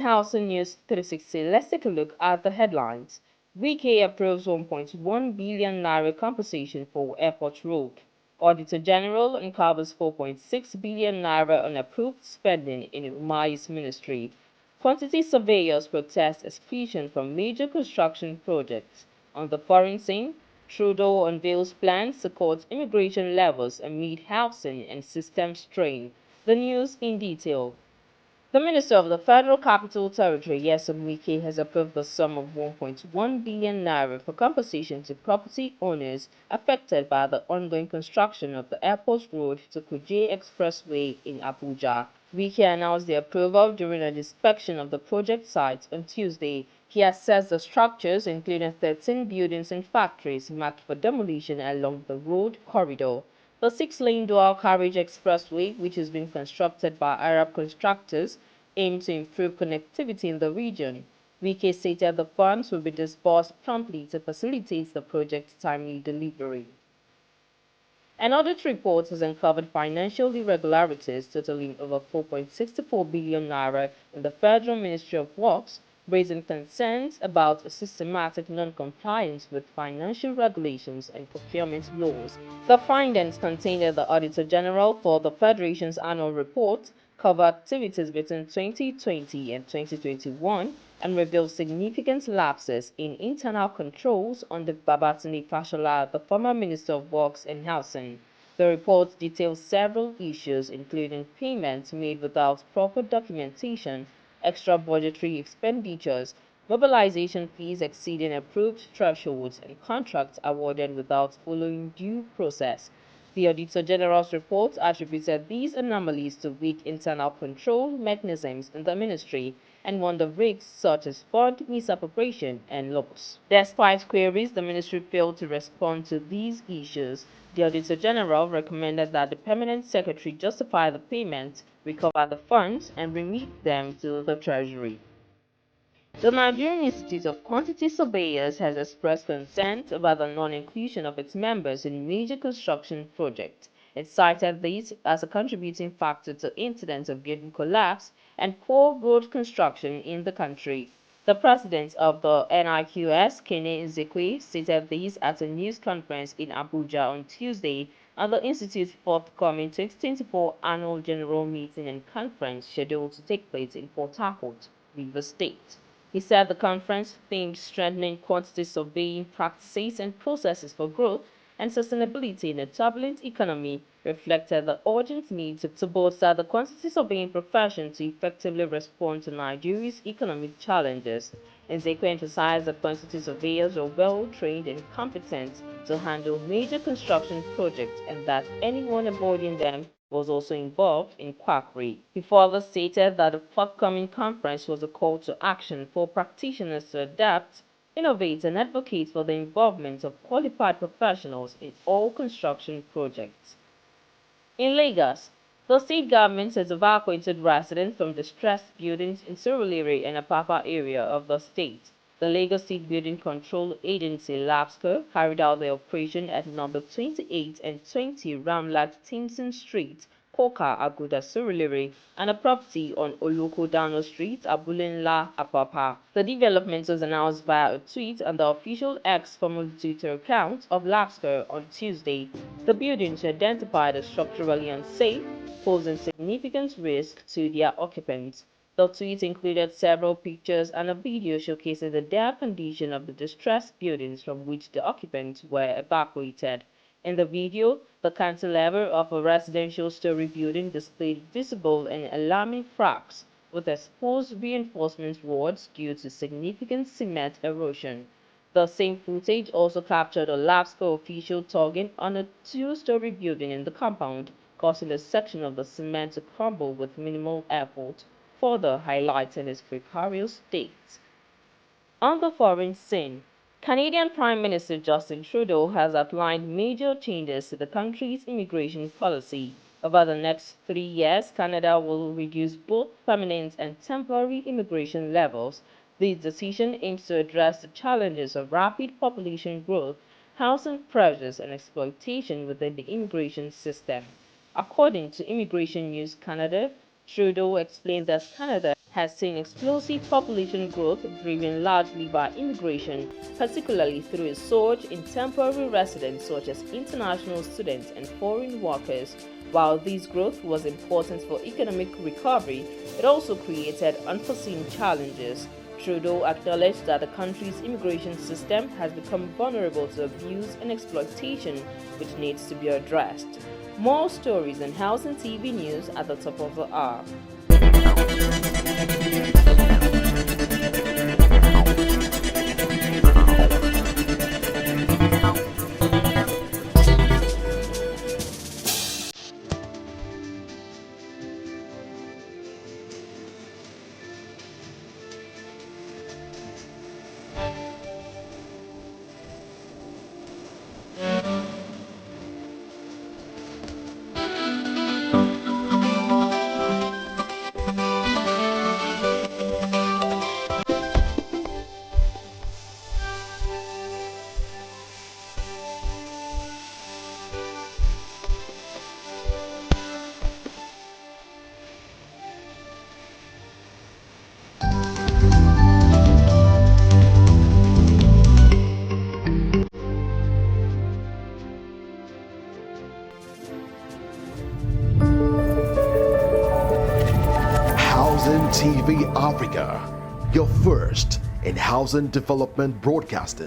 House and News360. Let's take a look at the headlines. Wike approves 1.1 billion naira compensation for airport road. Auditor General uncovers 4.6 billion naira unapproved spending in Umahi's ministry. Quantity surveyors protest exclusion from major construction projects. On the foreign scene, Trudeau unveils plans to cut immigration levels amid housing and system strain. The news in detail. The Minister of the Federal Capital Territory, Nyesom Wike, has approved the sum of 1.1 billion naira for compensation to property owners affected by the ongoing construction of the airport road to Kuje Expressway in Abuja. Wike announced the approval during an inspection of the project site on Tuesday. He assessed the structures, including 13 buildings and factories, marked for demolition along the road corridor. The six-lane dual-carriage expressway, which is being constructed by Arab contractors, aims to improve connectivity in the region. Wike stated the funds will be disbursed promptly to facilitate the project's timely delivery. An audit report has uncovered financial irregularities totaling over 4.64 billion naira in the Federal Ministry of Works, raising concerns about systematic non-compliance with financial regulations and procurement laws. The findings contained in the Auditor General for the Federation's annual report cover activities between 2020 and 2021 and reveal significant lapses in internal controls under Babatunde Fashola, the former Minister of Works and Housing. The report details several issues, including payments made without proper documentation, extra budgetary expenditures, mobilization fees exceeding approved thresholds, and contracts awarded without following due process. The Auditor General's report attributed these anomalies to weak internal control mechanisms in the ministry and warned of risks such as fund misappropriation and loss. Despite queries, the ministry failed to respond to these issues. The Auditor General recommended that the Permanent Secretary justify the payment, recover the funds, and remit them to the Treasury. The Nigerian Institute of Quantity Surveyors has expressed concern about the non-inclusion of its members in major construction projects. It cited this as a contributing factor to incidents of building collapse and poor road construction in the country. The president of the NIQS, Kene Ezekwe, stated this at a news conference in Abuja on Tuesday at the Institute's forthcoming 2024 annual general meeting and conference scheduled to take place in Port Harcourt, Rivers State. He said the conference themed strengthening quantity surveying practices and processes for growth and sustainability in a turbulent economy reflected the urgent need to bolster the quantity surveying profession to effectively respond to Nigeria's economic challenges. Ezekwe emphasized that quantity surveyors are well trained and competent to handle major construction projects and that anyone avoiding them was also involved in quackery. He further stated that the forthcoming conference was a call to action for practitioners to adapt, innovate, and advocate for the involvement of qualified professionals in all construction projects. In Lagos, the state government has evacuated residents from distressed buildings in Surulere and Apapa area of the state. The Lagos State Building Control Agency (LAPSCO) carried out the operation at number 28 and 20 Ramlat Tinson Street, Koka, Aguda, Surulere, and a property on Oloko Dano Street, Abulenla, Apapa. The development was announced via a tweet on the official X former Twitter account of LAPSCO on Tuesday. The buildings were identified as structurally unsafe, posing significant risk to their occupants. The tweet included several pictures and a video showcasing the dire condition of the distressed buildings from which the occupants were evacuated. In the video, the cantilever of a residential story building displayed visible and alarming cracks, with exposed reinforcement boards due to significant cement erosion. The same footage also captured a LAPSCO official tugging on a two-story building in the compound, causing a section of the cement to crumble with minimal effort, further highlighting its precarious state. On the foreign scene, Canadian Prime Minister Justin Trudeau has outlined major changes to the country's immigration policy. Over the next 3 years, Canada will reduce both permanent and temporary immigration levels. This decision aims to address the challenges of rapid population growth, housing pressures, and exploitation within the immigration system. According to Immigration News Canada, Trudeau explained that Canada has seen explosive population growth driven largely by immigration, particularly through a surge in temporary residents such as international students and foreign workers. While this growth was important for economic recovery, it also created unforeseen challenges. Trudeau acknowledged that the country's immigration system has become vulnerable to abuse and exploitation, which needs to be addressed. More stories on Housing TV News at the top of the hour. Housing TV Africa, your first in housing development broadcasting.